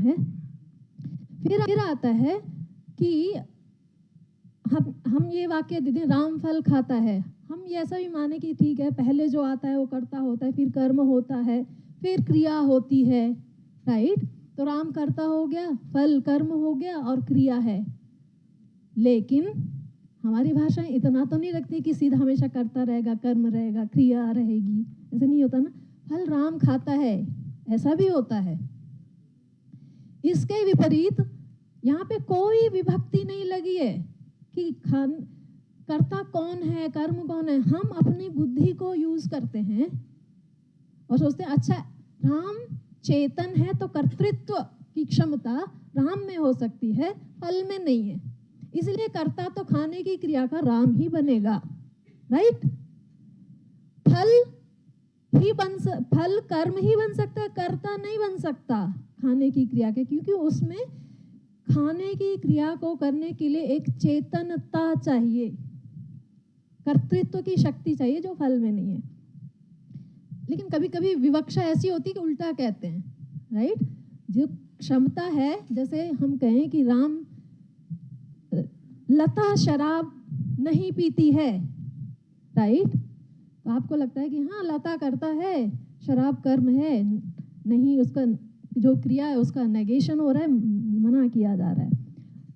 है। फिर आता है कि हम ये वाक्य देते हैं, राम फल खाता है। हम ये ऐसा भी माने कि ठीक है, पहले जो आता है वो कर्ता होता है, फिर कर्म होता है, फिर क्रिया होती है, राइट। तो राम कर्ता हो गया, फल कर्म हो गया और क्रिया है। लेकिन हमारी भाषाएं इतना तो नहीं रखती कि सीधा हमेशा कर्ता रहेगा, कर्म रहेगा, क्रिया रहेगी, ऐसा नहीं होता ना। फल राम खाता है, ऐसा भी होता है। इसके विपरीत यहाँ पे कोई विभक्ति नहीं लगी है कि कर्ता कौन है, कर्म कौन है। हम अपनी बुद्धि को यूज करते हैं और सोचते हैं अच्छा राम चेतन है तो कर्तृत्व की क्षमता राम में हो सकती है, फल में नहीं है, इसलिए कर्ता तो खाने की क्रिया का राम ही बनेगा, राइट। फल कर्म ही बन सकता है, कर्ता नहीं बन सकता खाने की क्रिया के, क्योंकि उसमें खाने की क्रिया को करने के लिए एक चेतनता चाहिए, कर्तृत्व की शक्ति चाहिए, जो फल में नहीं है। लेकिन कभी कभी विवक्षा ऐसी होती है कि उल्टा कहते हैं, राइट। जो क्षमता है, जैसे हम कहें कि राम लता शराब नहीं पीती है, राइट। तो आपको लगता है कि हाँ लता करता है, शराब कर्म है, नहीं उसका जो क्रिया है उसका नेगेशन हो रहा है, मना किया जा रहा है।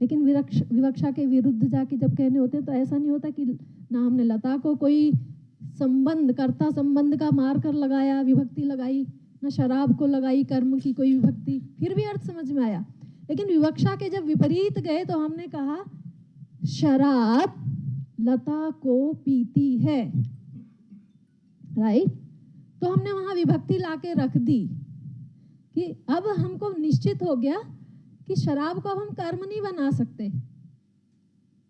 लेकिन विवक्षा के विरुद्ध जाके जब कहने होते हैं तो ऐसा नहीं होता कि ना हमने लता को कोई संबंध, कर्ता संबंध का मार कर लगाया, विभक्ति लगाई, ना शराब को लगाई कर्म की कोई विभक्ति, फिर भी अर्थ समझ में आया। लेकिन विवक्षा के जब विपरीत गए तो हमने कहा शराब लता को पीती है, राइट। तो हमने वहां विभक्ति लाके रख दी कि अब हमको निश्चित हो गया कि शराब को हम कर्म नहीं बना सकते।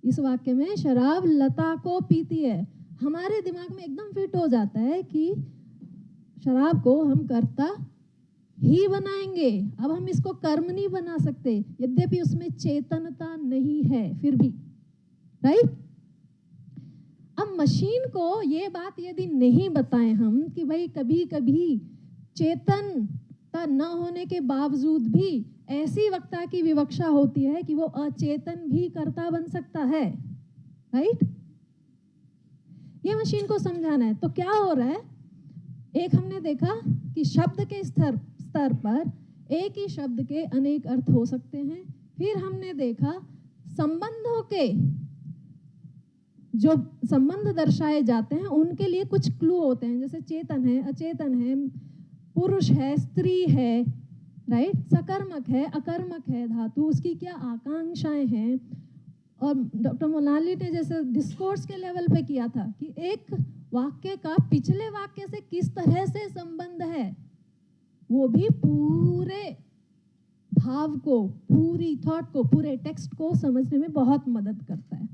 इस वाक्य में शराब लता को पीती है, हमारे दिमाग में एकदम फिट हो जाता है कि शराब को हम कर्ता ही बनाएंगे, अब हम इसको कर्म नहीं बना सकते, यद्यपि उसमें चेतनता नहीं है फिर भी, राइट। अब मशीन को ये बात यदि नहीं बताएं हम कि भाई कभी कभी चेतनता न होने के बावजूद भी ऐसी वक्ता की विवक्षा होती है कि वो अचेतन भी कर्ता बन सकता है, राइट। ये मशीन को समझाना है। तो क्या हो रहा है, एक हमने देखा कि शब्द के स्तर पर एक ही शब्द के अनेक अर्थ हो सकते हैं। फिर हमने देखा संबंधों के जो संबंध दर्शाए जाते हैं उनके लिए कुछ क्लू होते हैं, जैसे चेतन है, अचेतन है, पुरुष है, स्त्री है, राइट, सकर्मक है, अकर्मक है धातु, उसकी क्या आकांक्षाएं हैं। और डॉक्टर मोनाली ने जैसे डिस्कोर्स के लेवल पे किया था कि एक वाक्य का पिछले वाक्य से किस तरह से संबंध है, वो भी पूरे भाव को, पूरी थॉट को, पूरे टेक्स्ट को समझने में बहुत मदद करता है।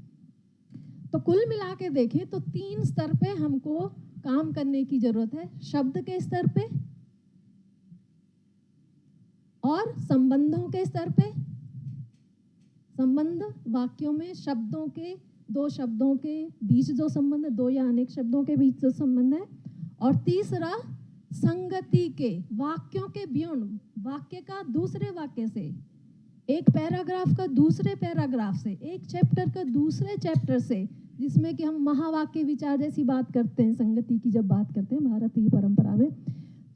तो कुल मिला के देखें तो 3 स्तर पे हमको काम करने की जरूरत है, शब्द के स्तर पे और संबंधों के स्तर पे। संबंध वाक्यों में शब्दों के, 2 शब्दों के बीच जो संबंध है, 2 या अनेक शब्दों के बीच जो संबंध है। और तीसरा संगति के, वाक्यों के बियॉन्ड, वाक्य का दूसरे वाक्य से, एक पैराग्राफ का दूसरे पैराग्राफ से, एक चैप्टर का दूसरे चैप्टर से, जिसमें कि हम महावाक्य विचार जैसी बात करते हैं, संगति की जब बात करते हैं भारतीय परंपरा में।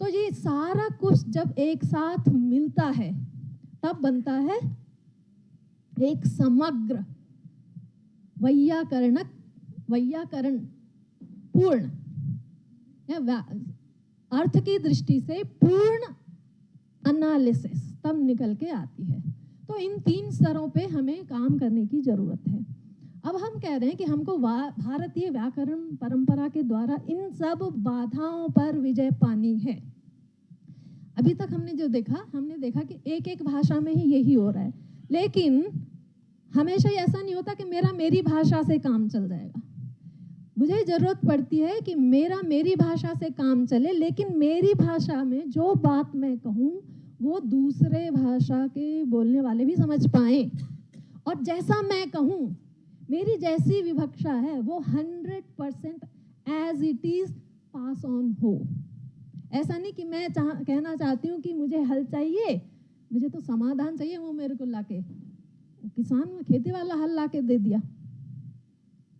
तो ये सारा कुछ जब एक साथ मिलता है तब बनता है एक समग्र वैयाकरण पूर्ण, अर्थ की दृष्टि से पूर्ण एनालिसिस तब निकल के आती है। तो इन 3 स्तरों पे हमें काम करने की जरूरत है। अब हम कह रहे हैं कि हमको भारतीय व्याकरण परंपरा के द्वारा इन सब बाधाओं पर विजय पानी है। अभी तक हमने जो देखा, हमने देखा कि एक एक भाषा में ही यही हो रहा है, लेकिन हमेशा ऐसा नहीं होता कि मेरी भाषा से काम चल जाएगा। मुझे जरूरत पड़ती है कि मेरी भाषा से काम चले, लेकिन मेरी भाषा में जो बात मैं कहूँ वो दूसरे भाषा के बोलने वाले भी समझ पाएं, और जैसा मैं कहूँ, मेरी जैसी विवक्षा है वो 100% as it is pass on हो। ऐसा नहीं कि मैं कहना चाहती हूँ कि मुझे हल चाहिए मुझे तो समाधान चाहिए, वो मेरे को लाके किसान खेती वाला हल लाके दे दिया,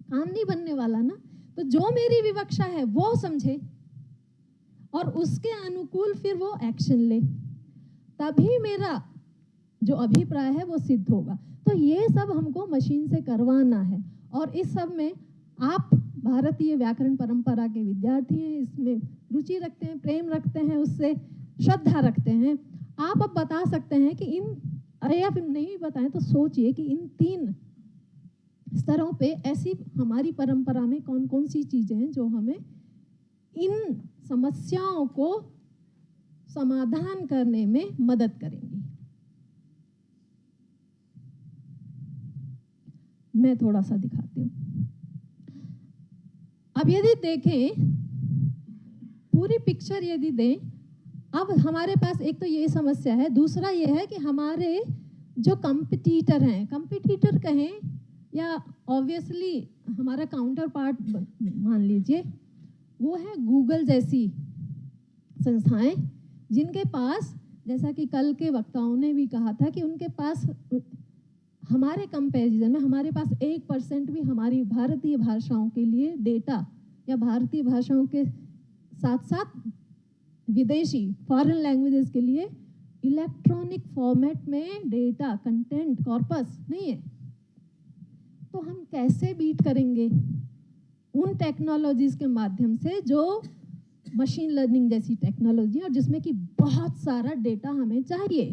काम नहीं बनने वाला ना। तो जो मेरी विवक्षा है वो समझे और उसके अनुकूल फिर वो एक्शन ले, तभी मेरा जो अभिप्राय है वो सिद्ध होगा। तो ये सब हमको मशीन से करवाना है। और इस सब में आप भारतीय व्याकरण परंपरा के विद्यार्थी हैं, इसमें रुचि रखते हैं, प्रेम रखते हैं, उससे श्रद्धा रखते हैं। आप अब बता सकते हैं कि या फिर नहीं बताएं तो सोचिए कि इन 3 स्तरों पे ऐसी हमारी परंपरा में कौन कौन सी चीजें हैं जो हमें इन समस्याओं को समाधान करने में मदद करेंगी। मैं थोड़ा सा दिखाती हूँ। अब यदि देखें पूरी पिक्चर यदि दें, अब हमारे पास एक तो ये समस्या है, दूसरा ये है कि हमारे जो कंपटीटर हैं, कंपटीटर कहें या ऑब्वियसली हमारा काउंटर पार्ट मान लीजिए, वो है गूगल जैसी संस्थाएं, जिनके पास, जैसा कि कल के वक्ताओं ने भी कहा था, कि उनके पास हमारे कंपैरिजन में हमारे पास 1% भी हमारी भारतीय भाषाओं के लिए डेटा या भारतीय भाषाओं के साथ साथ विदेशी फॉरेन लैंग्वेजेस के लिए इलेक्ट्रॉनिक फॉर्मेट में डेटा कंटेंट कॉर्पस नहीं है। तो हम कैसे बीट करेंगे उन टेक्नोलॉजीज के माध्यम से जो मशीन लर्निंग जैसी टेक्नोलॉजी और जिसमें कि बहुत सारा डेटा हमें चाहिए,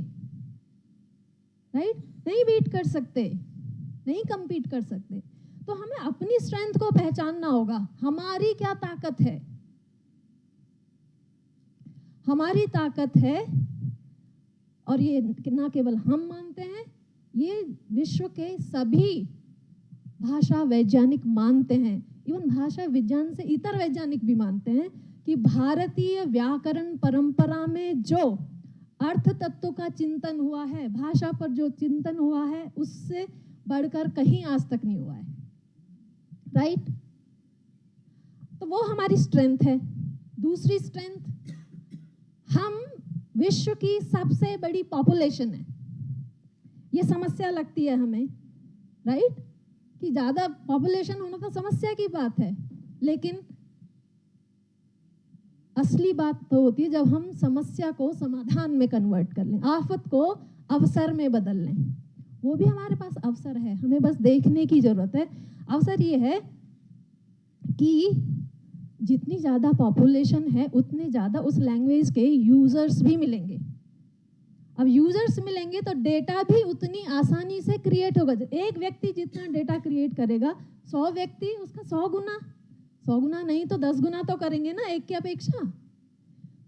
राइट? नहीं बीट कर सकते, नहीं compete कर सकते। तो हमें अपनी स्ट्रेंथ को पहचानना होगा, हमारी क्या ताकत है। हमारी ताकत है, और ये ना केवल हम मानते हैं, ये विश्व के सभी भाषा वैज्ञानिक मानते हैं। इवन भाषा विज्ञान से इतर वैज्ञानिक भी मानते हैं कि भारतीय व्याकरण परंपरा में जो अर्थ तत्व का चिंतन हुआ है, भाषा पर जो चिंतन हुआ है, उससे बढ़कर कहीं आज तक नहीं हुआ है, राइट? तो वो हमारी स्ट्रेंथ है। दूसरी स्ट्रेंथ, हम विश्व की सबसे बड़ी पॉपुलेशन है। ये समस्या लगती है हमें, राइट? कि ज्यादा पॉपुलेशन होना तो समस्या की बात है, लेकिन असली बात तो होती है जब हम समस्या को समाधान में कन्वर्ट कर लें, आफत को अवसर में बदल लें। वो भी हमारे पास अवसर है, हमें बस देखने की जरूरत है। अवसर ये है कि जितनी ज़्यादा पॉपुलेशन है उतने ज़्यादा उस लैंग्वेज के यूजर्स भी मिलेंगे। अब यूजर्स मिलेंगे तो डेटा भी उतनी आसानी से क्रिएट होगा। एक व्यक्ति जितना डेटा क्रिएट करेगा, 100 व्यक्ति उसका 100 गुना नहीं तो 10 गुना तो करेंगे ना एक की अपेक्षा।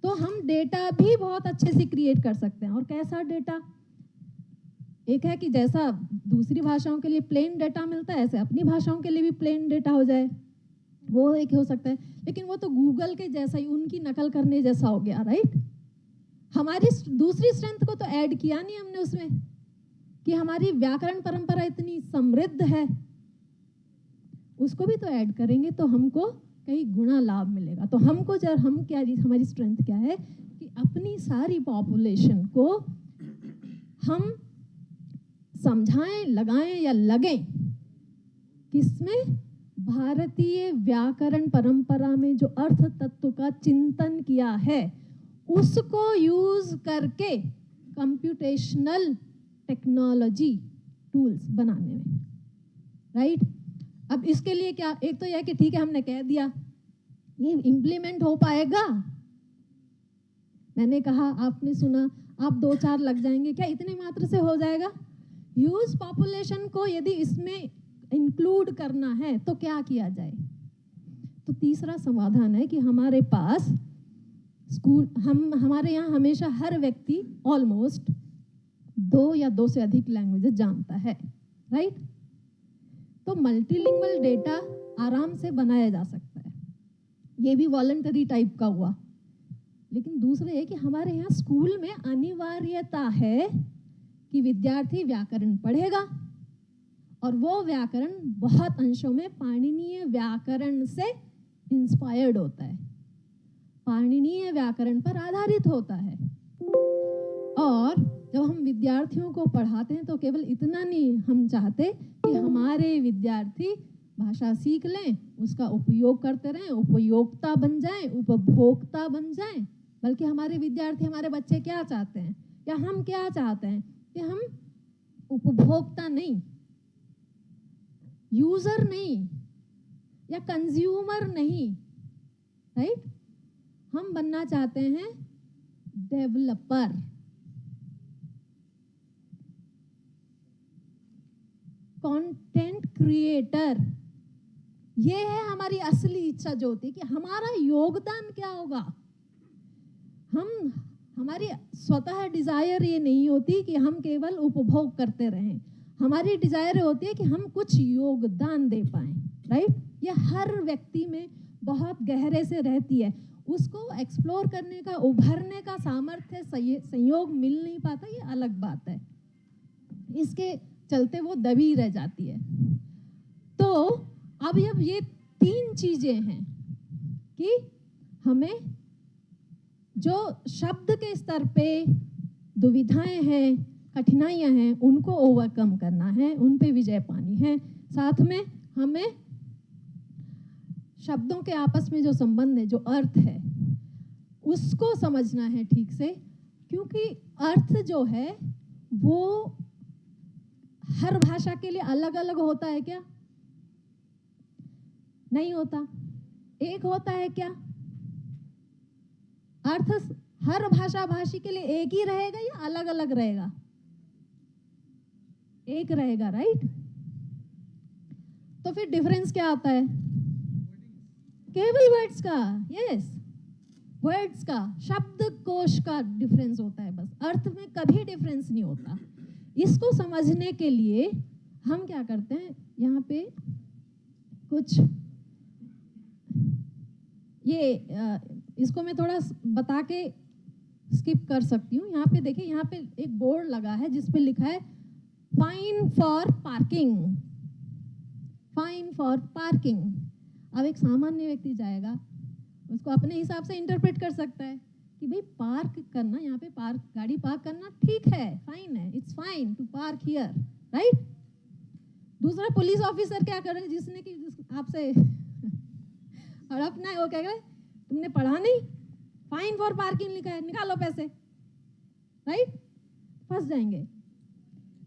तो हम डेटा भी बहुत अच्छे से क्रिएट कर सकते हैं। और कैसा डेटा? एक है कि जैसा दूसरी भाषाओं के लिए प्लेन डेटा मिलता है, ऐसे अपनी भाषाओं के लिए भी प्लेन डेटा हो जाए, वो एक हो सकता है। लेकिन वो तो गूगल के जैसा ही, उनकी नकल करने जैसा हो गया, राइट? हमारी दूसरी स्ट्रेंथ को तो ऐड किया नहीं हमने उसमें, कि हमारी व्याकरण परंपरा इतनी समृद्ध है, उसको भी तो ऐड करेंगे तो हमको कई गुना लाभ मिलेगा। तो हमको हम क्या, हमारी स्ट्रेंथ क्या है कि अपनी सारी पॉपुलेशन को हम समझाएं, लगाएं या लगें, किसमें? भारतीय व्याकरण परंपरा में जो अर्थ तत्व का चिंतन किया है उसको यूज करके कंप्यूटेशनल टेक्नोलॉजी टूल्स बनाने में, राइट? अब इसके लिए क्या, एक तो यह कि ठीक है हमने कह दिया, ये इम्प्लीमेंट हो पाएगा? मैंने कहा, आपने सुना, आप 2-4 लग जाएंगे, क्या इतने मात्र से हो जाएगा? ह्यूज पॉपुलेशन को यदि इसमें इंक्लूड करना है तो क्या किया जाए? तो तीसरा समाधान है कि हमारे पास स्कूल, हमारे यहाँ हमेशा हर व्यक्ति ऑलमोस्ट 2 या 2 से अधिक लैंग्वेजेस जानता है, राइट? तो मल्टीलिंगुअल डेटा आराम से बनाया जा सकता है, ये भी वॉलंटरी टाइप का हुआ। लेकिन दूसरे है कि हमारे यहाँ स्कूल में अनिवार्यता है कि विद्यार्थी व्याकरण पढ़ेगा, और वो व्याकरण बहुत अंशों में पाणिनीय व्याकरण से इंस्पायर्ड होता है, पाणिनीय व्याकरण पर आधारित होता है। और जब हम विद्यार्थियों को पढ़ाते हैं तो केवल इतना नहीं हम चाहते कि हमारे विद्यार्थी भाषा सीख लें, उसका उपयोग करते रहें, उपयोक्ता बन जाएं, उपभोक्ता बन जाएं, बल्कि हमारे विद्यार्थी, हमारे बच्चे क्या चाहते हैं या हम क्या चाहते हैं कि हम उपभोक्ता नहीं, यूजर नहीं या कंज्यूमर नहीं, राइट? हम बनना चाहते हैं डेवलपर। Content creator. ये है हमारी असली इच्छा जो होती है कि हमारा योगदान क्या होगा। हमारी स्वतः डिजायर ये नहीं होती कि हम केवल उपभोग करते रहें, हमारी डिजायर होती है कि हम कुछ योगदान दे पाएं, राइट? ये हर व्यक्ति में बहुत गहरे से रहती है, उसको एक्सप्लोर करने का, उभरने का सामर्थ्य, संयोग मिल नहीं पाता, ये अलग बात है। इसके चलते वो दबी रह जाती है। तो अब ये 3 चीजें हैं कि हमें जो शब्द के स्तर पे दुविधाएं हैं, कठिनाइयां हैं, उनको ओवरकम करना है, उन पे विजय पानी है। साथ में हमें शब्दों के आपस में जो संबंध है, जो अर्थ है, उसको समझना है ठीक से, क्योंकि अर्थ जो है वो हर भाषा के लिए अलग अलग होता है क्या? नहीं होता। एक होता है क्या? अर्थ हर भाषा भाषी के लिए एक ही रहेगा या अलग अलग रहेगा? एक रहेगा, राइट? तो फिर डिफरेंस क्या आता है? केवल वर्ड्स का, यस, वर्ड्स का, शब्द कोश का डिफरेंस होता है बस। अर्थ में कभी डिफरेंस नहीं होता। इसको समझने के लिए हम क्या करते हैं, यहाँ पे कुछ ये इसको मैं थोड़ा बता के स्किप कर सकती हूँ। यहाँ पे देखिए, यहाँ पे एक बोर्ड लगा है जिस पे लिखा है fine for parking, fine for parking. अब एक सामान्य व्यक्ति जाएगा, उसको अपने हिसाब से इंटरप्रेट कर सकता है कि भाई पार्क करना, यहाँ पे पार्क, गाड़ी पार्क करना ठीक है, फाइन है, it's fine to park here, right? दूसरा पुलिस ऑफिसर क्या कर रहे हैं, जिसने कि आपसे हड़पना है, वो क्या करे, तुमने पढ़ा नहीं, फाइन फॉर पार्किंग लिखा है, निकालो पैसे, राइट? फंस जाएंगे।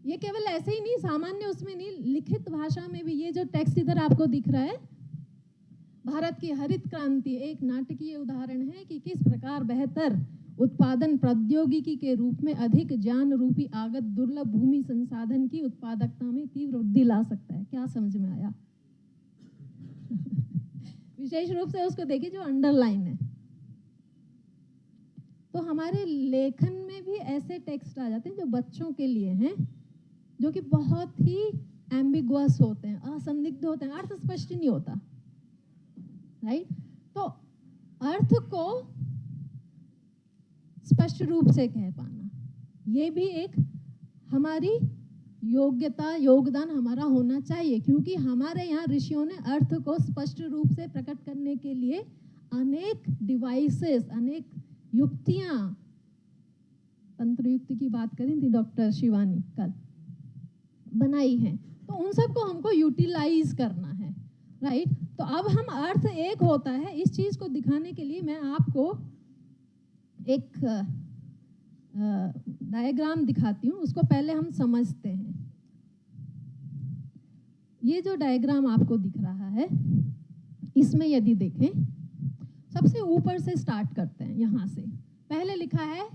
ये केवल ऐसे ही नहीं, सामान्य उसमें नहीं, लिखित भाषा में भी। ये जो टेक्स्ट इधर आपको दिख रहा है, भारत की हरित क्रांति एक नाटकीय उदाहरण है कि किस प्रकार बेहतर उत्पादन प्रौद्योगिकी के रूप में अधिक ज्ञान रूपी आगत दुर्लभ भूमि संसाधन की उत्पादकता में तीव्र वृद्धि ला सकता है। क्या समझ में आया? विशेष रूप से उसको देखिए जो अंडरलाइन है। तो हमारे लेखन में भी ऐसे टेक्स्ट आ जाते हैं जो बच्चों के लिए हैं, जो कि बहुत ही एम्बिगुअस होते हैं, असंदिग्ध होते हैं, अर्थ स्पष्ट नहीं होता, राइट? तो अर्थ को स्पष्ट रूप से कह पाना, ये भी एक हमारी योग्यता, योगदान हमारा होना चाहिए, क्योंकि हमारे यहाँ ऋषियों ने अर्थ को स्पष्ट रूप से प्रकट करने के लिए अनेक डिवाइसेस, अनेक युक्तियां, तंत्र युक्ति की बात करी थी डॉक्टर शिवानी कल, बनाई हैं। तो उन सबको हमको यूटिलाइज करना है, राइट? तो अब हम अर्थ एक होता है, इस चीज को दिखाने के लिए मैं आपको एक डायग्राम दिखाती हूँ, उसको पहले हम समझते हैं। ये जो डायग्राम आपको दिख रहा है, इसमें यदि देखें, सबसे ऊपर से स्टार्ट करते हैं, यहाँ से पहले लिखा है,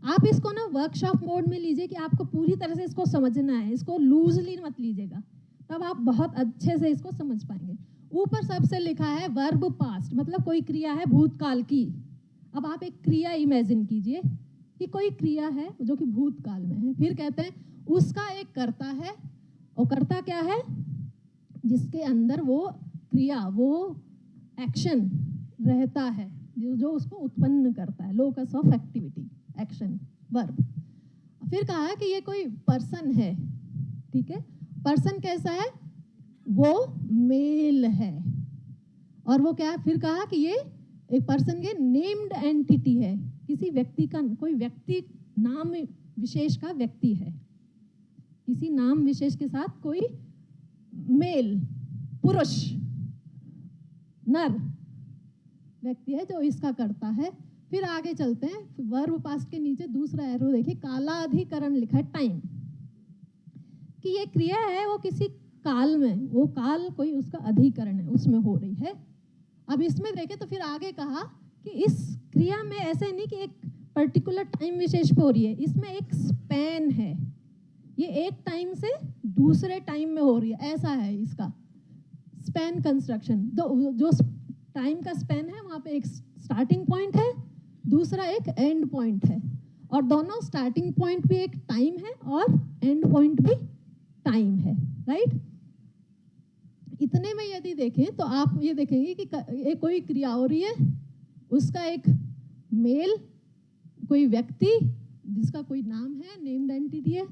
आप इसको ना वर्कशॉप मोड में लीजिए कि आपको पूरी तरह से इसको समझना है, इसको लूजली मत लीजिएगा, तब आप बहुत अच्छे से इसको समझ पाएंगे। ऊपर सबसे लिखा है वर्ब पास्ट, मतलब कोई क्रिया है भूतकाल की। अब आप एक क्रिया इमेजिन कीजिए कि कोई क्रिया है जो कि भूतकाल में है, फिर कहते हैं उसका एक कर्ता है, और कर्ता क्या है? जिसके अंदर वो क्रिया, वो एक्शन रहता है, जो उसको उत्पन्न करता है, locus of activity, action, verb. फिर कहा है कि ये कोई पर्सन है, ठीक है? पर्सन कैसा है? वो मेल है, और वो क्या है? फिर कहा कि ये एक पर्सन के नेम्ड एंटिटी है, किसी व्यक्ति का, कोई व्यक्ति नाम विशेष का व्यक्ति है, किसी नाम विशेष के साथ कोई मेल, पुरुष, नर व्यक्ति है जो इसका करता है। फिर आगे चलते हैं, वर्ब पास्ट के नीचे दूसरा एरो देखिए, कालाधिकरण लिखा है, टाइम, कि ये क्रिया है वो किसी काल में, वो काल कोई उसका अधिकरण है, उसमें हो रही है। अब इसमें देखें तो फिर आगे कहा कि इस क्रिया में ऐसे नहीं कि एक पर्टिकुलर टाइम विशेष पे हो रही है, इसमें एक स्पैन है, ये एक टाइम से दूसरे टाइम में हो रही है, ऐसा है इसका स्पैन कंस्ट्रक्शन। जो टाइम का स्पैन है वहाँ पे एक स्टार्टिंग पॉइंट है, दूसरा एक एंड पॉइंट है, और दोनों स्टार्टिंग पॉइंट भी एक टाइम है और एंड पॉइंट भी टाइम है, राइट। इतने में यदि देखें तो आप ये देखेंगे कि एक कोई क्रिया हो रही है, उसका एक मेल, कोई व्यक्ति जिसका कोई नाम है, नेम्ड एंटिटी है,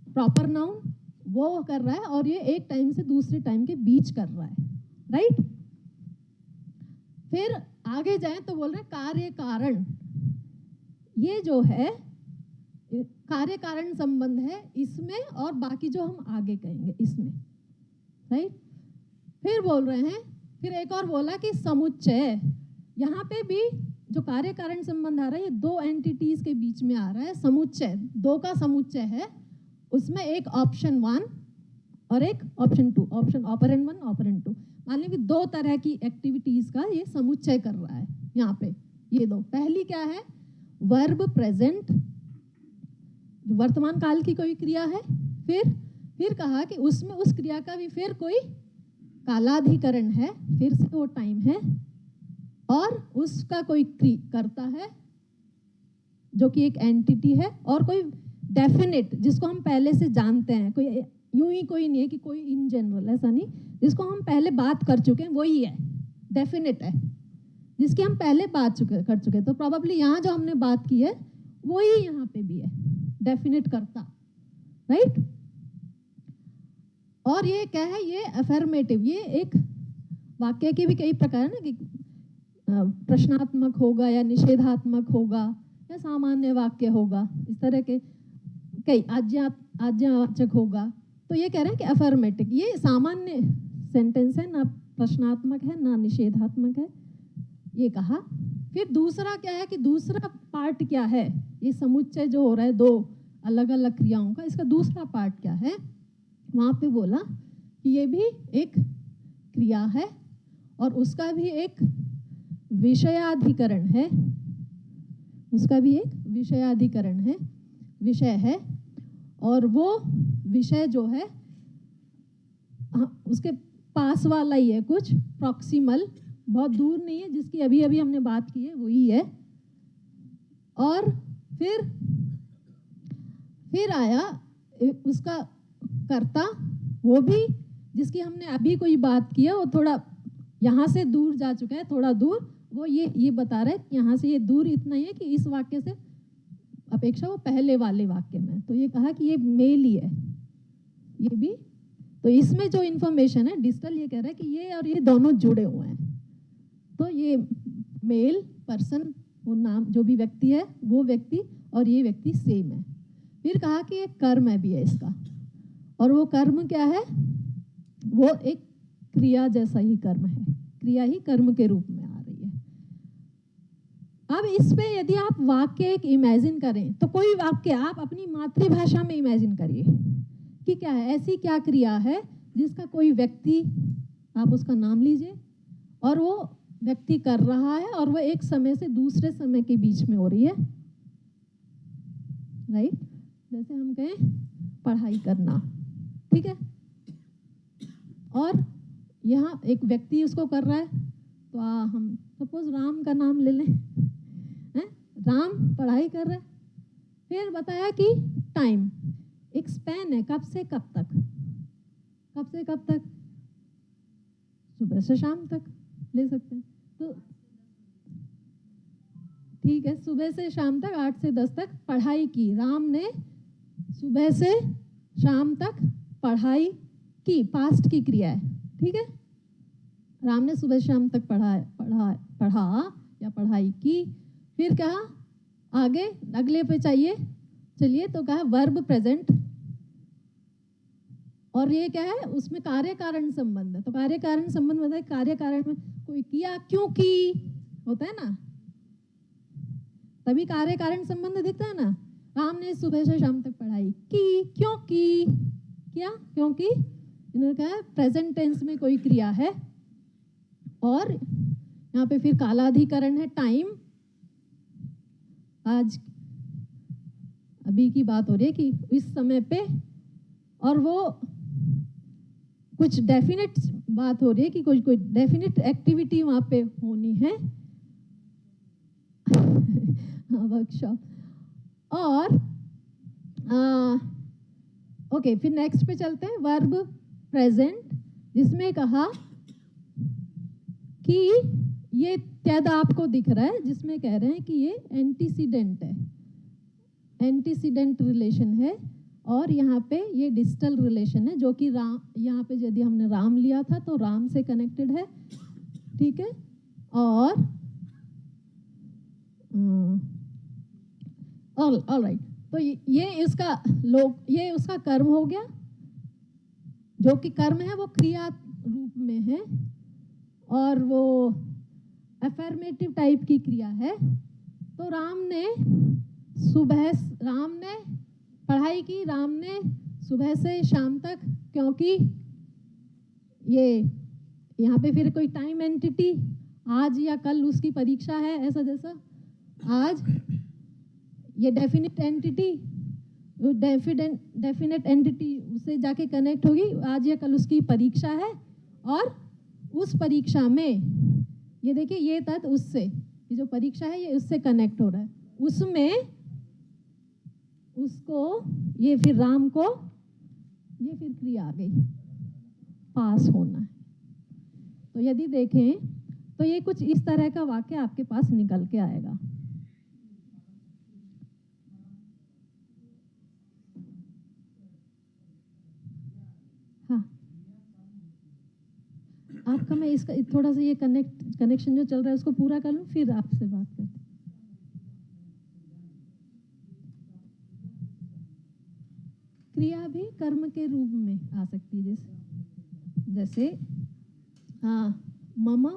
प्रॉपर नाउन, वो कर रहा है और ये एक टाइम से दूसरे टाइम के बीच कर रहा है, राइट। फिर आगे जाएं तो बोल रहे हैं कार्य कारण, ये जो है कार्य कारण संबंध है इसमें, और बाकी जो हम आगे कहेंगे इसमें, राइट। फिर बोल रहे हैं, फिर एक और बोला कि समुच्चय, यहाँ पे भी जो कार्य कारण संबंध आ रहा है ये दो एंटिटीज के बीच में आ रहा है, समुच्चय, दो का समुच्चय है, उसमें एक ऑप्शन 1 और एक ऑप्शन 2, ऑप्शन ऑपरेंड 1 ऑपरेंड 2, मान लीजिए दो तरह की एक्टिविटीज का ये समुच्चय कर रहा है यहाँ पे, ये दो। पहली क्या है, वर्ब प्रेजेंट, वर्तमान काल की कोई क्रिया है, फिर कहा कि उसमें उस क्रिया का भी फिर कोई कालाधिकरण है, फिर से वो टाइम है, और उसका कोई करता है जो कि एक एंटिटी है, और कोई डेफिनेट जिसको हम पहले से जानते हैं, कोई यूं ही कोई नहीं है कि कोई इन जनरल, ऐसा नहीं, जिसको हम पहले बात कर चुके हैं वही है, डेफिनेट है, जिसकी हम पहले बात कर चुके हैं। तो प्रोबेबली यहाँ जो हमने बात की है वही यहाँ पे भी है, डेफिनेट करता, राइट। और ये क्या है, ये अफर्मेटिव, ये एक वाक्य के भी कई प्रकार है ना, कि प्रश्नात्मक होगा या निषेधात्मक होगा या सामान्य वाक्य होगा, इस तरह के कई आज्ञावाचक होगा। तो ये कह रहे हैं कि अफर्मेटिव, ये सामान्य सेंटेंस है, ना प्रश्नात्मक है ना निषेधात्मक है, ये कहा। फिर दूसरा क्या है कि दूसरा पार्ट क्या है, ये समुच्चय जो हो रहा है दो अलग अलग क्रियाओं का, इसका दूसरा पार्ट क्या है, वहाँ पे बोला कि ये भी एक क्रिया है और उसका भी एक विषयाधिकरण है, उसका भी एक विषयाधिकरण है, विषय है, और वो विषय जो है उसके पास वाला ही है, कुछ प्रॉक्सिमल, बहुत दूर नहीं है, जिसकी अभी अभी हमने बात की है वही है। और फिर आया उसका कर्ता, वो भी जिसकी हमने अभी कोई बात की है, वो थोड़ा यहाँ से दूर जा चुका है, थोड़ा दूर, वो ये बता रहा है कि यहाँ से ये दूर इतना ही है कि इस वाक्य से अपेक्षा वो पहले वाले वाक्य में, तो ये कहा कि ये मेल ही है, ये भी। तो इसमें जो इन्फॉर्मेशन है डिजिटल, ये कह रहा है कि ये और ये दोनों जुड़े हुए हैं, तो ये मेल पर्सन, वो नाम जो भी व्यक्ति है वो व्यक्ति और ये व्यक्ति सेम है। फिर कहा कि एक कर्म है भी है इसका, और वो कर्म क्या है, वो एक क्रिया जैसा ही कर्म है, क्रिया ही कर्म के रूप में आ रही है। अब इस पे यदि आप वाक्य एक इमेजिन करें, तो कोई वाक्य आप अपनी मातृभाषा में इमेजिन करिए कि क्या है, ऐसी क्या क्रिया है जिसका कोई व्यक्ति, आप उसका नाम लीजिए, और वो व्यक्ति कर रहा है और वो एक समय से दूसरे समय के बीच में हो रही है, राइट। जैसे हम कहें पढ़ाई करना, ठीक है, और यहाँ एक व्यक्ति उसको कर रहा है, तो हम सपोज राम का नाम ले लें, हैं, राम पढ़ाई कर रहा है। फिर बताया कि टाइम, एक स्पैन है, कब से कब तक, कब से कब तक, सुबह से शाम तक ले सकते हैं, तो ठीक है, सुबह से शाम तक, 8 से 10 तक पढ़ाई की, राम ने सुबह से शाम तक पढ़ाई की, पास्ट की क्रिया है, ठीक है, राम ने सुबह शाम तक पढ़ा या पढ़ाई की। फिर क्या आगे, अगले पे चाहिए चलिए, तो कहा वर्ब प्रेजेंट, और ये क्या है, उसमें कार्य कारण संबंध है। तो कार्य कारण संबंध मतलब है कार्य कारण में कोई किया, क्योंकि होता है ना, तभी कार्य कारण संबंध दिखता है ना। राम ने सुबह से शाम तक पढ़ाई की, क्योंकि क्या, क्योंकि इन्होंने कहा प्रेजेंट टेंस में कोई क्रिया है, और यहाँ पे फिर कालाधिकरण है टाइम। आज अभी की बात हो रही है कि इस समय पे, और वो कुछ डेफिनेट बात हो रही है कि कोई डेफिनेट एक्टिविटी वहां पे होनी है। वर्कशॉप। और ओके, फिर नेक्स्ट पे चलते हैं, वर्ब प्रेजेंट, जिसमें कहा कि ये त्याद आपको दिख रहा है, जिसमें कह रहे हैं कि ये एंटीसीडेंट है, एंटीसीडेंट रिलेशन है, और यहाँ पे ये डिस्टल रिलेशन है, जो कि राम, यहाँ पे यदि हमने राम लिया था तो राम से कनेक्टेड है, ठीक है। और ऑल राइट, तो ये उसका कर्म हो गया, जो कि कर्म है वो क्रिया रूप में है, और वो अफर्मेटिव टाइप की क्रिया है। तो राम ने पढ़ाई की, राम ने सुबह से शाम तक, क्योंकि ये यहाँ पे फिर कोई टाइम एंटिटी, आज या कल उसकी परीक्षा है, ऐसा जैसा आज ये डेफिनेट एंटिटी उससे जाके कनेक्ट होगी, आज या कल उसकी परीक्षा है, और उस परीक्षा में ये देखिए ये तत्व उससे, ये जो परीक्षा है ये उससे कनेक्ट हो रहा है, उसमें उसको ये फिर राम को ये फिर क्रिया आ गई, पास होना है। तो यदि देखें तो ये कुछ इस तरह का वाक्य आपके पास निकल के आएगा। हाँ, आपका मैं इसका थोड़ा सा ये कनेक्शन जो चल रहा है उसको पूरा कर लूं, फिर आपसे बात करते हैं। क्रिया भी कर्म के रूप में आ सकती है, जैसे मम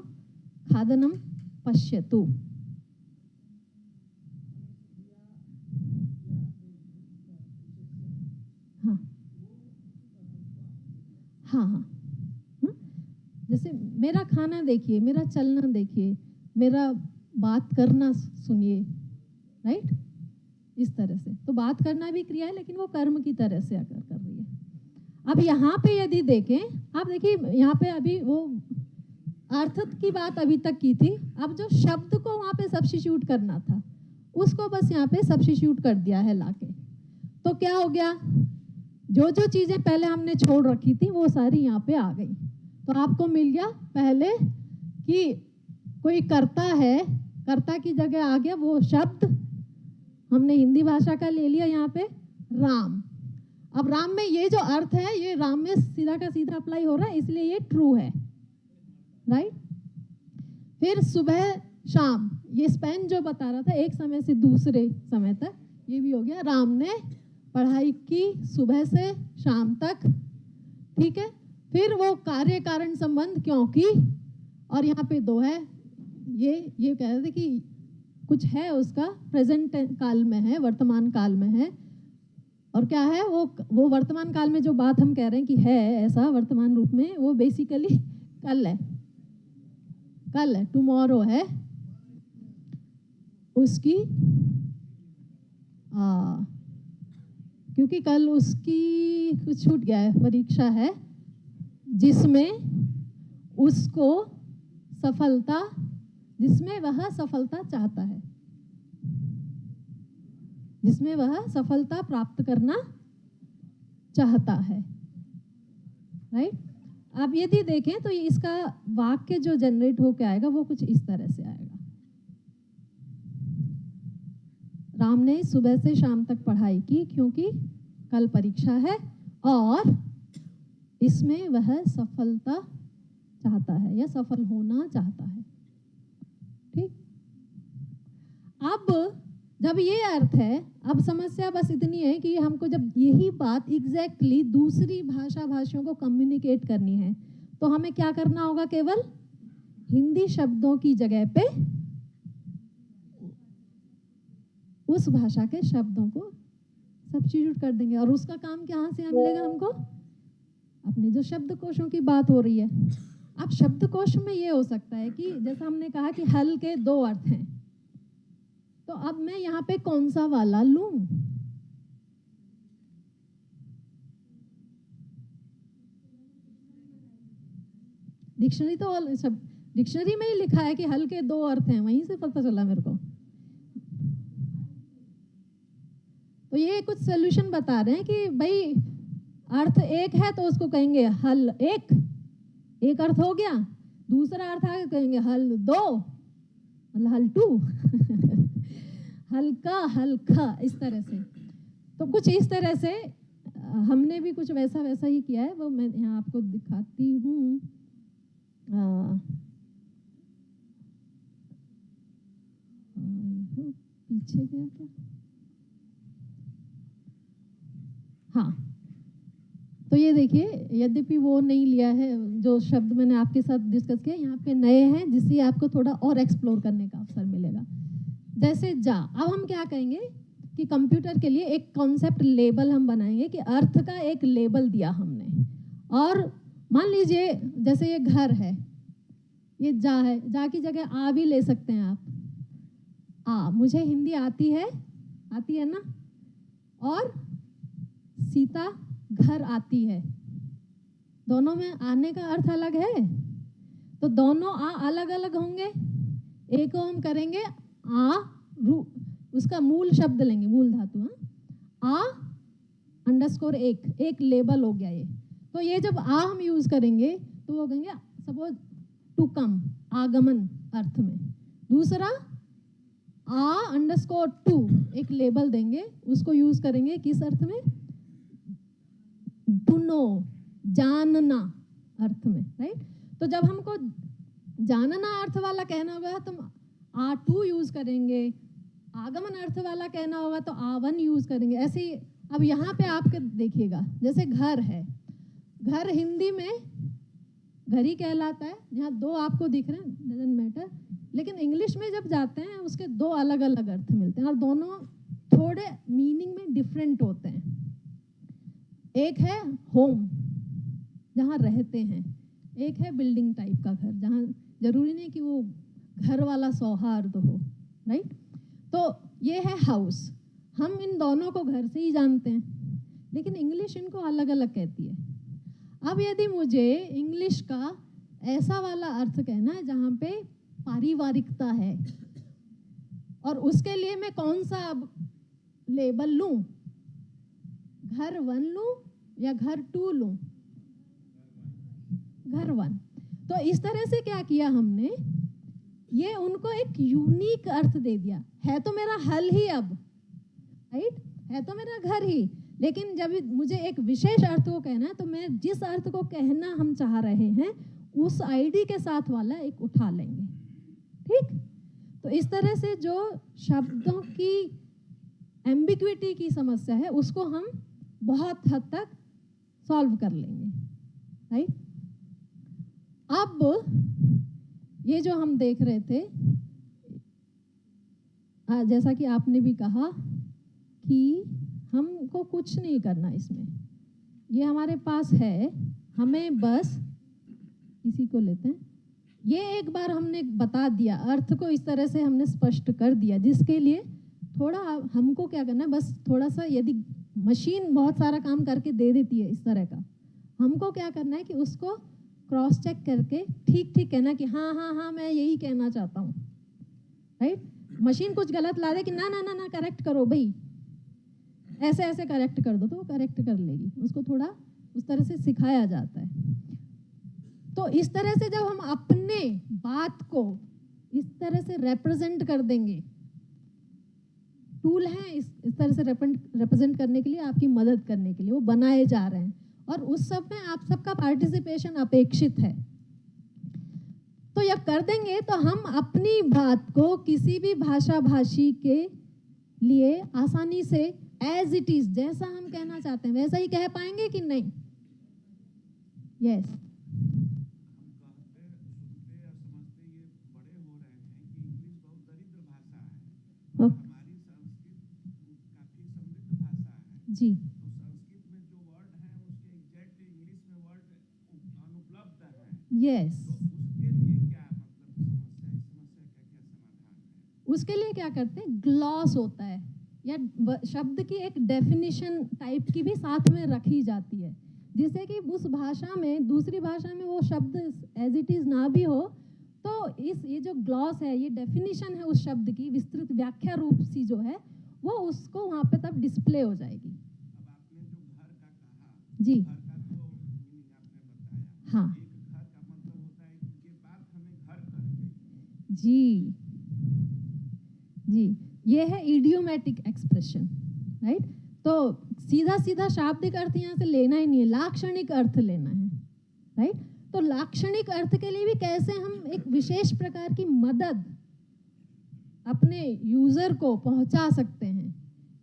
खादनम पश्यतु, हाँ हाँ हाँ, जैसे मेरा खाना देखिए, मेरा चलना देखिए, मेरा बात करना सुनिए, राइट, इस तरह से। तो बात करना भी क्रिया है, लेकिन वो कर्म की तरह से अगर कर रही है। अब यहाँ पे यदि देखें, आप देखिए यहाँ पे अभी वो अर्थ की बात अभी तक की थी, अब जो शब्द को वहाँ पे सब्स्टिट्यूट करना था उसको बस यहाँ पे सब्स्टिट्यूट कर दिया है लाके। तो क्या हो गया, जो जो चीजें पहले हमने छोड़ रखी थी वो सारी यहाँ पे आ गई। तो आपको मिल गया पहले कि कोई कर्ता है, कर्ता की जगह आ गया वो शब्द, हमने हिंदी भाषा का ले लिया यहाँ पे राम। अब राम में ये जो अर्थ है ये राम में सीधा का सीधा अप्लाई हो रहा है, इसलिए ये ट्रू है, राइट। फिर सुबह शाम, ये स्पेन जो बता रहा था एक समय से दूसरे समय तक, ये भी हो गया, राम ने पढ़ाई की सुबह से शाम तक, ठीक है। फिर वो कार्य कारण संबंध क्योंकि, और यहाँ पे दो है, ये कह रहे थे कि कुछ है उसका प्रेजेंट काल में है, वर्तमान काल में है, और क्या है वो वर्तमान काल में जो बात हम कह रहे हैं कि है ऐसा वर्तमान रूप में, वो बेसिकली कल है, टुमारो है उसकी, क्योंकि कल उसकी कुछ छूट गया है, परीक्षा है जिसमें उसको सफलता, जिसमें वह सफलता चाहता है, जिसमें वह सफलता प्राप्त करना चाहता है, राइट। अब यदि देखें तो इसका वाक्य जो जनरेट होकर आएगा वो कुछ इस तरह से आएगा, राम ने सुबह से शाम तक पढ़ाई की क्योंकि कल परीक्षा है और इसमें वह सफलता चाहता है या सफल होना चाहता है, ठीक। अब जब ये अर्थ है, अब समस्या बस इतनी है कि हमको जब यही बात एग्जैक्टली दूसरी भाषा भाषियों को कम्युनिकेट करनी है तो हमें क्या करना होगा, केवल हिंदी शब्दों की जगह पे उस भाषा के शब्दों को सब्स्टिट्यूट कर देंगे। और उसका काम कहाँ से मिलेगा हमको, अपने जो शब्दकोशों की बात हो रही है। अब शब्दकोश में ये हो सकता है कि जैसा हमने कहा कि हल के दो अर्थ हैं, तो अब मैं यहाँ पे कौन सा वाला लूं? डिक्शनरी तो सब डिक्शनरी में ही लिखा है कि हल के दो अर्थ हैं, वहीं से पता चला मेरे को। तो ये कुछ सोल्यूशन बता रहे हैं कि भाई अर्थ एक है तो उसको कहेंगे हल एक अर्थ हो गया। दूसरा अर्थ आगे कहेंगे हल दो, मतलब हल टू हल्का हल्का, इस तरह से। तो कुछ इस तरह से हमने भी कुछ वैसा ही किया है, वो मैं यहाँ आपको दिखाती हूँ। पीछे गया क्या? हाँ, तो ये देखिए, यद्यपि वो नहीं लिया है जो शब्द मैंने आपके साथ डिस्कस किया, यहाँ पे नए हैं जिससे आपको थोड़ा और एक्सप्लोर करने का अवसर मिलेगा। जैसे जा, अब हम क्या कहेंगे कि कंप्यूटर के लिए एक कॉन्सेप्ट लेबल हम बनाएंगे कि अर्थ का एक लेबल दिया हमने। और मान लीजिए जैसे ये घर है, ये जा है, जा की जगह आ भी ले सकते हैं आप। मुझे हिंदी आती है ना, और सीता घर आती है, दोनों में आने का अर्थ अलग है, तो दोनों अलग अलग होंगे। एक को हम करेंगे उसका मूल शब्द लेंगे, मूल धातु, अंडरस्कोर एक लेबल हो गया ये। तो ये जब हम यूज करेंगे तो वो कहेंगे सपोज टू कम, आगमन अर्थ में। दूसरा अंडरस्कोर टू, एक लेबल देंगे, उसको यूज करेंगे किस अर्थ में, टू नो, जानना अर्थ में, राइट। तो जब हमको जानना अर्थ वाला कहना होगा तो टू यूज करेंगे, आगमन अर्थ वाला कहना होगा तो वन यूज करेंगे। ऐसे ही अब यहाँ पे आपके देखिएगा, जैसे घर है, घर हिंदी में घर ही कहलाता है, यहाँ दो आपको दिख रहे हैं, डजंट मैटर। लेकिन इंग्लिश में जब जाते हैं उसके दो अलग अलग अर्थ मिलते हैं और दोनों थोड़े मीनिंग में डिफरेंट होते हैं। एक है होम, जहाँ रहते हैं, एक है बिल्डिंग टाइप का घर, जहाँ जरूरी नहीं कि वो घर वाला सौहार्द हो, राइट। तो ये है हाउस, हम इन दोनों को घर से ही जानते हैं, लेकिन इंग्लिश इनको अलग अलग कहती है। अब यदि मुझे इंग्लिश का ऐसा वाला अर्थ कहना है जहाँ पे पारिवारिकता है, और उसके लिए मैं कौन सा अब लेबल लूं, घर वन लूं या घर टू लूं? घर वन। तो इस तरह से क्या किया हमने, ये उनको एक यूनिक अर्थ दे दिया। है तो मेरा हल ही अब, राइट, है तो मेरा घर ही, लेकिन जब मुझे एक विशेष अर्थ को कहना है तो मैं जिस अर्थ को कहना हम चाह रहे हैं उस आईडी के साथ वाला एक उठा लेंगे, ठीक। तो इस तरह से जो शब्दों की एम्बिग्विटी की समस्या है उसको हम बहुत हद तक सॉल्व कर लेंगे, राइट। अब ये जो हम देख रहे थे, जैसा कि आपने भी कहा कि हमको कुछ नहीं करना इसमें, ये हमारे पास है, हमें बस इसी को लेते हैं। ये एक बार हमने बता दिया, अर्थ को इस तरह से हमने स्पष्ट कर दिया, जिसके लिए थोड़ा हमको क्या करना है, बस थोड़ा सा, यदि मशीन बहुत सारा काम करके दे देती है इस तरह का, हमको क्या करना है कि उसको क्रॉस चेक करके ठीक ठीक कहना कि हाँ हाँ हाँ मैं यही कहना चाहता हूँ, राइट। मशीन कुछ गलत ला दे कि ना ना ना ना करेक्ट करो भाई, ऐसे ऐसे करेक्ट कर दो, तो वो करेक्ट कर लेगी। उसको थोड़ा उस तरह से सिखाया जाता है। तो इस तरह से जब हम अपने बात को इस तरह से रिप्रेजेंट कर देंगे, टूल हैं इस तरह से रिप्रेजेंट करने के लिए, आपकी मदद करने के लिए वो बनाए जा रहे हैं, और उस सब में आप सबका पार्टिसिपेशन अपेक्षित है। तो जब कर देंगे तो हम अपनी बात को किसी भी भाषा भाषी के लिए आसानी से एज इट इज, जैसा हम कहना चाहते हैं वैसा ही कह पाएंगे कि नहीं? यस। जी। यस। उसके लिए क्या करते हैं, ग्लॉस होता है या शब्द की एक डेफिनेशन टाइप की भी साथ में रखी जाती है, जिससे कि उस भाषा में, दूसरी भाषा में वो शब्द एज इट इज ना भी हो, तो ये जो ग्लॉस है, ये डेफिनेशन है उस शब्द की, विस्तृत व्याख्या रूप सी जो है, वो उसको वहाँ पे तब डिस्प्ले हो जाएगी। अब आपने जो घर का कहा, जी। घर का तो मीनिंग आपने बताया। हाँ। एक घर का मतलब होता है कि ये बात हमें घर कर गई। जी जी, ये है इडियोमैटिक एक्सप्रेशन, राइट? तो सीधा सीधा शाब्दिक अर्थ यहाँ से लेना ही नहीं है, लाक्षणिक अर्थ लेना है, राइट? तो लाक्षणिक अर्थ के लिए भी कैसे हम एक विशेष प्रकार की मदद अपने यूजर को पहुंचा सकते हैं,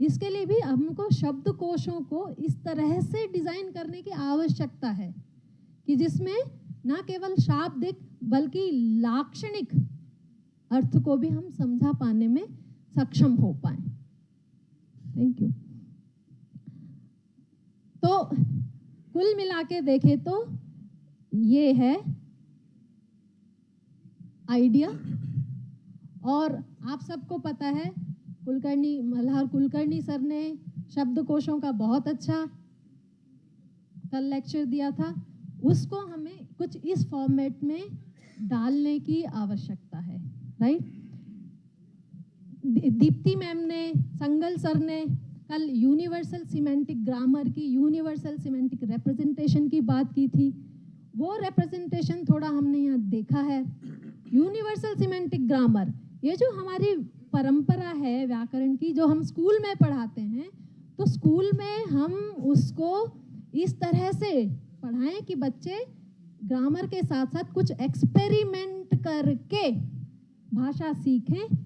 इसके लिए भी हमको शब्दकोशों को इस तरह से डिजाइन करने की आवश्यकता है कि जिसमें ना केवल शाब्दिक बल्कि लाक्षणिक अर्थ को भी हम समझा पाने में सक्षम हो पाए। Thank you. तो कुल मिला के देखें तो ये है आइडिया, और आप सबको पता है कुलकर्णी, मल्हार कुलकर्णी सर ने शब्दकोशों का बहुत अच्छा कल लेक्चर दिया था, उसको हमें कुछ इस फॉर्मेट में डालने की आवश्यकता है, राइट? दीप्ति मैम ने, संगल सर ने कल यूनिवर्सल सिमेंटिक ग्रामर की, यूनिवर्सल सिमेंटिक रिप्रेजेंटेशन की बात की थी, वो रिप्रेजेंटेशन थोड़ा हमने यहाँ देखा है। यूनिवर्सल सिमेंटिक ग्रामर, ये जो हमारी परंपरा है व्याकरण की, जो हम स्कूल में पढ़ाते हैं, तो स्कूल में हम उसको इस तरह से पढ़ाएं कि बच्चे ग्रामर के साथ साथ कुछ एक्सपेरिमेंट करके भाषा सीखें,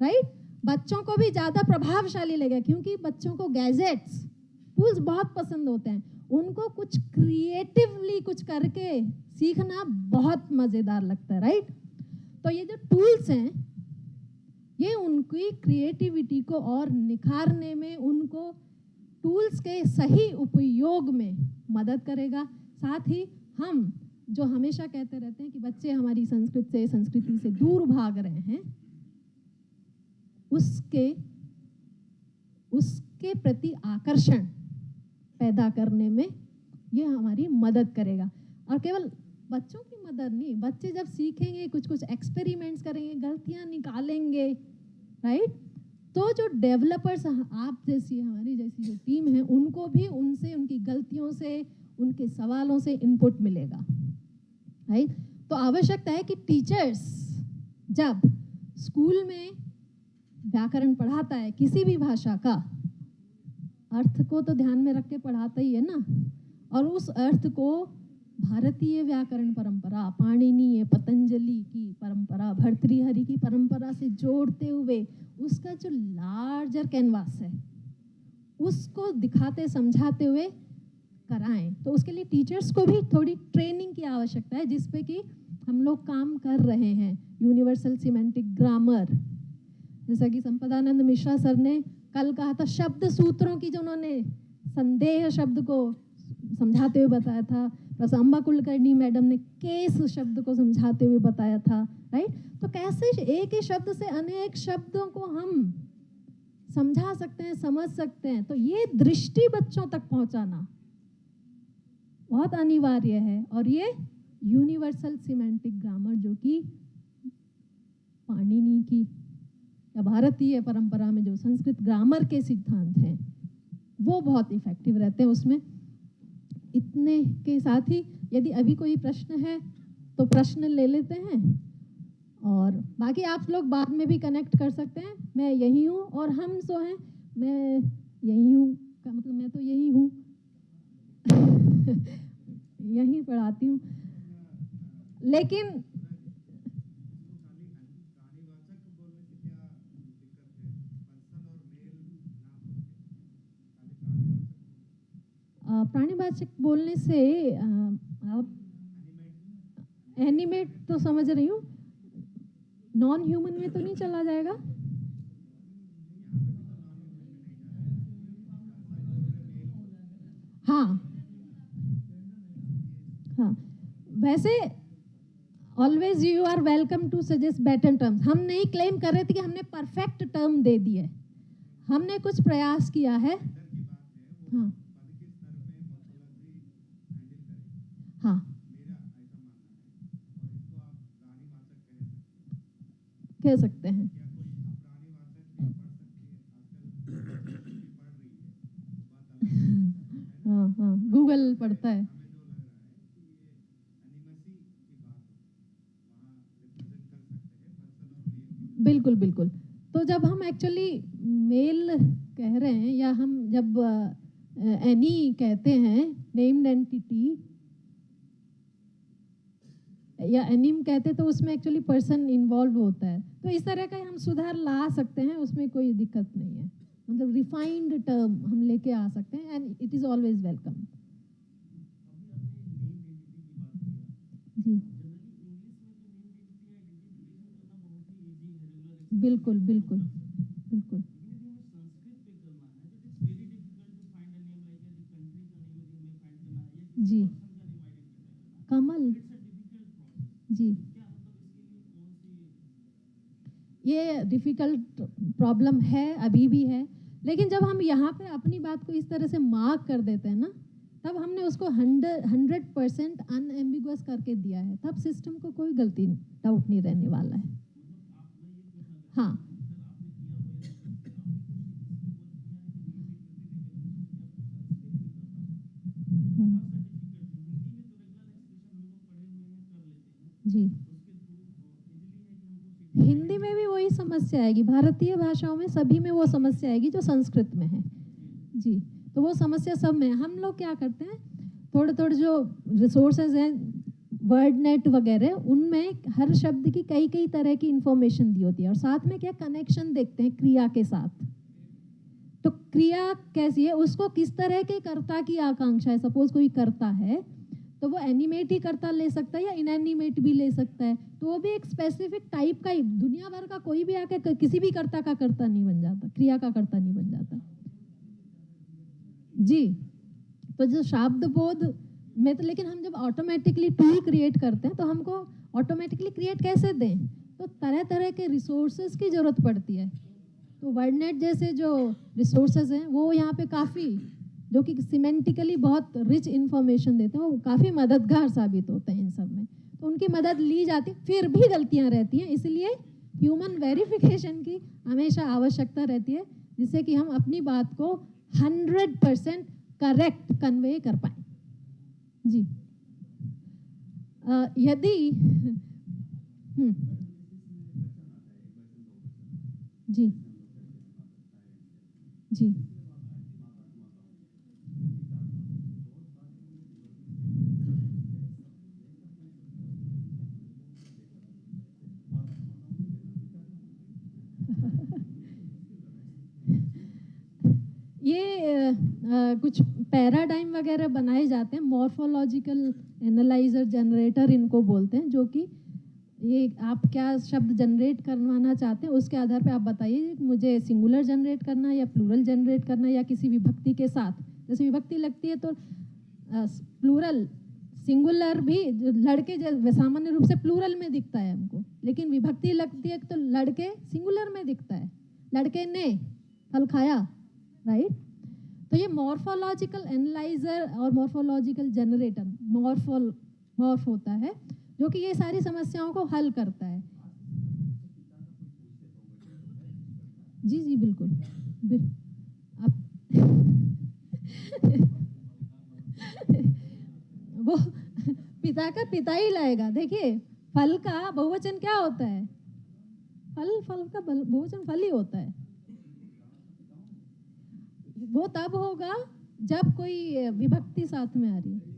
राइट? बच्चों को भी ज़्यादा प्रभावशाली लगेगा, क्योंकि बच्चों को गैजेट्स, टूल्स बहुत पसंद होते हैं, उनको कुछ क्रिएटिवली कुछ करके सीखना बहुत मज़ेदार लगता है, राइट? तो ये जो टूल्स हैं, ये उनकी क्रिएटिविटी को और निखारने में, उनको टूल्स के सही उपयोग में मदद करेगा। साथ ही हम जो हमेशा कहते रहते हैं कि बच्चे हमारी संस्कृति से दूर भाग रहे हैं, उसके प्रति आकर्षण पैदा करने में ये हमारी मदद करेगा। और केवल बच्चों की मदद नहीं, बच्चे जब सीखेंगे, कुछ कुछ एक्सपेरिमेंट्स करेंगे, गलतियां निकालेंगे, राइट? तो जो डेवलपर्स, आप जैसी, हमारी जैसी जो टीम है, उनको भी उनसे, उनकी गलतियों से, उनके सवालों से इनपुट मिलेगा, राइट? तो आवश्यकता है कि टीचर्स जब स्कूल में व्याकरण पढ़ाता है किसी भी भाषा का, अर्थ को तो ध्यान में रख के पढ़ाता ही है ना, और उस अर्थ को भारतीय व्याकरण परंपरा, पाणिनीय, पतंजलि की परंपरा, भर्तृहरि की परंपरा से जोड़ते हुए उसका जो लार्जर कैनवास है, उसको दिखाते समझाते हुए कराएं। तो उसके लिए टीचर्स को भी थोड़ी ट्रेनिंग की आवश्यकता है, जिस पे कि हम लोग काम कर रहे हैं। यूनिवर्सल सिमेंटिक ग्रामर, जैसा कि संपदानंद मिश्रा सर ने कल कहा था, शब्द सूत्रों की जो उन्होंने संदेह शब्द को समझाते हुए बताया था, प्रसंबा कुलकर्णी मैडम ने केस शब्द को समझाते हुए बताया था, राइट? तो कैसे एक ही शब्द से अनेक शब्दों को हम समझा सकते हैं, समझ सकते हैं, तो ये दृष्टि बच्चों तक पहुंचाना बहुत अनिवार्य है। और ये यूनिवर्सल सिमेंटिक ग्रामर, जो कि पाणिनि की या भारतीय परंपरा में जो संस्कृत ग्रामर के सिद्धांत हैं, वो बहुत इफेक्टिव रहते हैं उसमें। इतने के साथ ही यदि अभी कोई प्रश्न है तो प्रश्न ले लेते हैं, और बाकी आप लोग बाद में भी कनेक्ट कर सकते हैं। मैं यही हूँ और हम सो हैं, मैं यही हूँ का मतलब मैं तो यही हूँ यही पढ़ाती हूँ, लेकिन प्राणीवाचक बोलने से आप एनिमेट तो समझ रही हूँ, नॉन ह्यूमन में तो नहीं चला जाएगा? हाँ हाँ, वैसे always you are welcome to suggest better terms. हम नहीं क्लेम कर रहे थे कि हमने परफेक्ट टर्म दे दिए, हमने कुछ प्रयास किया है। हाँ हाँ, कह सकते हैं। हाँ हाँ, गूगल पढ़ता है। बिल्कुल बिल्कुल। तो जब हम एक्चुअली मेल कह रहे हैं, या हम जब एनी कहते हैं, नेम्ड एंटिटी या एनिम कहते हैं, तो उसमें एक्चुअली पर्सन इन्वॉल्व होता है। तो इस तरह का हम सुधार ला सकते हैं, उसमें कोई दिक्कत नहीं है। मतलब रिफाइंड टर्म हम लेके आ सकते हैं, and it is always welcome. जी बिल्कुल बिल्कुल बिल्कुल। जी, कमल जी, ये डिफ़िकल्ट प्रॉब्लम है, अभी भी है। लेकिन जब हम यहाँ पे अपनी बात को इस तरह से मार्क कर देते हैं ना, तब हमने उसको 100% अनएम्बिगुअस करके दिया है। तब सिस्टम को कोई गलती, डाउट नहीं रहने वाला है। हाँ हम्म, जी, हिंदी में भी वही समस्या आएगी, भारतीय भाषाओं में सभी में वो समस्या आएगी जो संस्कृत में है। जी, तो वो समस्या सब में है। हम लोग क्या करते हैं, थोड़े-थोड़े जो रिसोर्सेज़ हैं, वर्ड नेट वगैरह, उनमें हर शब्द की कई-कई तरह की इन्फॉर्मेशन दी होती है, और साथ में क्या कनेक्शन देखते हैं क्रिया के साथ। तो क्रिया कैसी है, उसको किस तरह के कर्ता की आकांक्षा है। सपोज़ कोई कर्ता है, तो वो एनिमेट ही कर्ता ले सकता है या इनएनिमेट भी ले सकता है। तो वो भी एक स्पेसिफिक टाइप का ही, दुनिया भर का कोई भी आके किसी भी कर्ता का कर्ता नहीं बन जाता, क्रिया का कर्ता नहीं बन जाता। जी, तो जो शब्द बोध में तो, लेकिन हम जब ऑटोमेटिकली टूल क्रिएट करते हैं, तो हमको ऑटोमेटिकली क्रिएट कैसे दें? तो तरह-तरह के रिसोर्सेज़ की ज़रूरत पड़ती है। तो वर्डनेट जैसे जो रिसोर्सेज़ हैं, वो यहाँ पे काफ़ी, जो कि सिमेंटिकली बहुत रिच इन्फॉर्मेशन देते हैं, वो काफ़ी मददगार साबित होते हैं इन सब में। तो उनकी मदद ली जाती है, फिर भी गलतियाँ रहती हैं, इसलिए ह्यूमन वेरिफिकेशन की हमेशा आवश्यकता रहती है, जिससे कि हम अपनी बात को 100% करेक्ट कन्वे कर पाएँ। जी। यदि हुँ, जी, जी। ये कुछ पैराडाइम वगैरह बनाए जाते हैं, मॉर्फोलॉजिकल एनालाइज़र जनरेटर इनको बोलते हैं, जो कि ये आप क्या शब्द जनरेट करवाना चाहते हैं, उसके आधार पे आप बताइए कि मुझे सिंगुलर जनरेट करना है या प्लूरल जनरेट करना है, या किसी विभक्ति के साथ। जैसे विभक्ति लगती है तो प्लूरल, सिंगुलर भी लड़के सामान्य रूप से प्लूरल में दिखता है हमको, लेकिन विभक्ति लगती है तो लड़के सिंगुलर में दिखता है। लड़के ने फल खाया, राइट? तो ये मॉर्फोलॉजिकल एनालाइजर और मॉर्फोलॉजिकल जनरेटर, मॉर्फ होता है, जो कि ये सारी समस्याओं को हल करता है। जी जी बिल्कुल, आप वो पिता का पिता ही लाएगा। देखिए, फल का बहुवचन क्या होता है? फल, फल का बहुवचन फल ही होता है। वो तब होगा जब कोई विभक्ति साथ में आ रही है।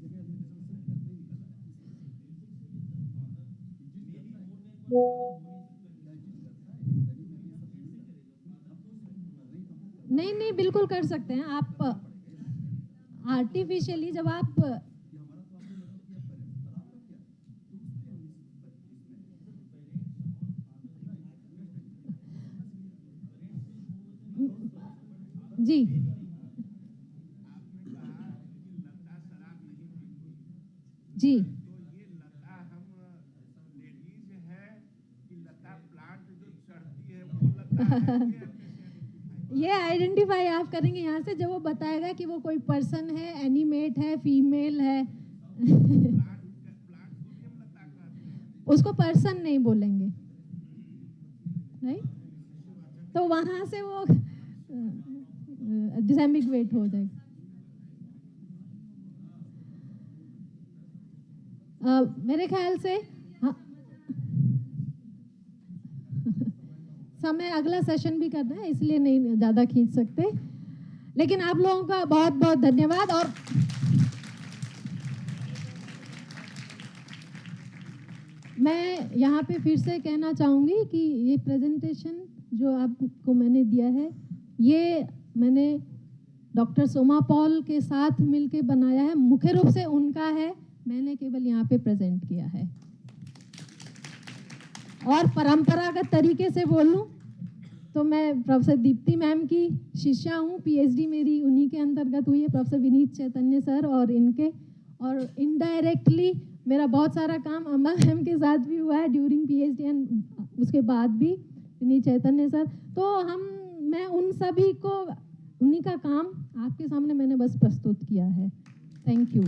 नहीं नहीं, बिल्कुल कर सकते हैं आप। आर्टिफिशियली जब आप जी आपने कहा कि लता शराब नहीं पीती, जी तो ये लता हम लेडीज है कि लता प्लांट जो चढ़ती है वो लता है, ये आइडेंटिफाई आप करेंगे यहाँ से जब वो बताएगा कि वो कोई पर्सन है, एनिमेट है, फीमेल है। प्लांट को भी हम लता कहते हैं। उसको पर्सन नहीं बोलेंगे, राइट? तो वहां से वो डिसएम्बिगुएट हो जाएगा। मेरे ख्याल से हाँ, समय अगला सेशन भी करना है इसलिए नहीं ज़्यादा खींच सकते, लेकिन आप लोगों का बहुत बहुत धन्यवाद। और मैं यहाँ पे फिर से कहना चाहूँगी कि ये प्रेजेंटेशन जो आपको मैंने दिया है, ये मैंने डॉक्टर सोमा पॉल के साथ मिलके बनाया है, मुख्य रूप से उनका है, मैंने केवल यहाँ पे प्रेजेंट किया है। और परंपरागत तरीके से बोलूं तो मैं प्रोफेसर दीप्ति मैम की शिष्या हूँ, पीएचडी मेरी उन्हीं के अंतर्गत हुई है, प्रोफेसर विनीत चैतन्य सर और इनके, और इनडायरेक्टली मेरा बहुत सारा काम अम्मा मैम के साथ भी हुआ है ड्यूरिंग पीएचडी एंड उसके बाद भी विनीत चैतन्य सर। तो मैं उन सभी को, उन्हीं का काम आपके सामने मैंने बस प्रस्तुत किया है। Thank you.